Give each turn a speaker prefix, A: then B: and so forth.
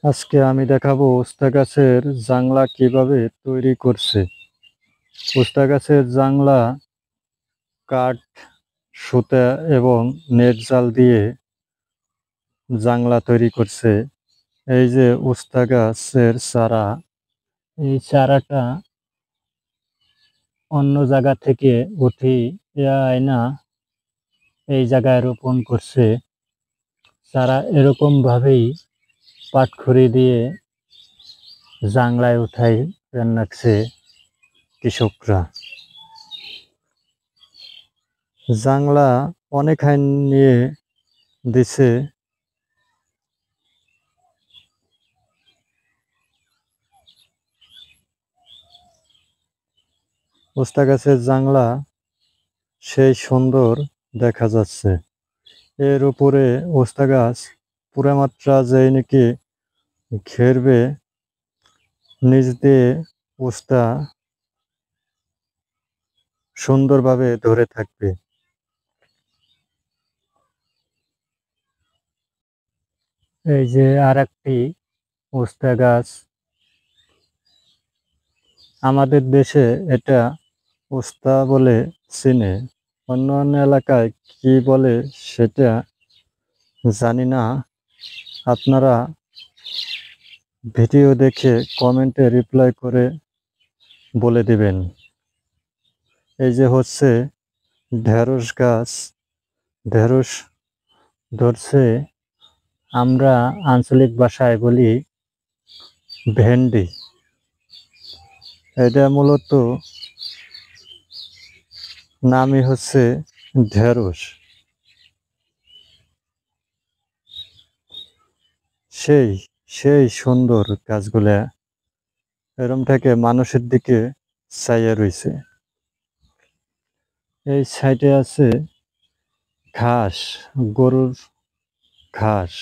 A: আজকে আমি দেখাবো উস্তা গাছের জাংলা কিভাবে তৈরি করছে। উস্তা গাছের জাংলা কাঠ, সুতা এবং নেট জাল দিয়ে জাংলা তৈরি করছে। এই যে উস্তা গাছের চারা, এই চারাটা অন্য জায়গা থেকে উঠি আয়না এই জায়গায় রোপণ করছে। চারা এরকম ভাবেই পাটখড়ি দিয়ে জাংলায় উঠাই রাখছে কৃষকরা। জাংলা অনেক হাইন নিয়ে দিছে। উস্তা গাছের জাংলা সেই সুন্দর দেখা যাচ্ছে। এর উপরে উস্তা গাছ পুরা মাত্রা যেই নাকি ঘেরবে, নিচ দিয়ে উস্তা সুন্দরভাবে ধরে থাকবে। এই যে আর একটি উস্তা গাছ, আমাদের দেশে এটা উস্তা বলে চিনে, অন্য অন্য এলাকায় কি বলে সেটা জানি না। আপনারা ভিডিও দেখে কমেন্টে রিপ্লাই করে বলে দিবেন। এই যে হচ্ছে ঢেঁড়স গাছ, ঢেঁড়স ধরছে, আমরা আঞ্চলিক ভাষায় বলি ভেন্ডি। এটা মূলত নামই হচ্ছে ঢেঁড়স। সেই সেই সুন্দর গাছগুলা এরম থেকে মানুষের দিকে চাইয়া রইছে। এই সাইডে আছে ঘাস, গরুর ঘাস।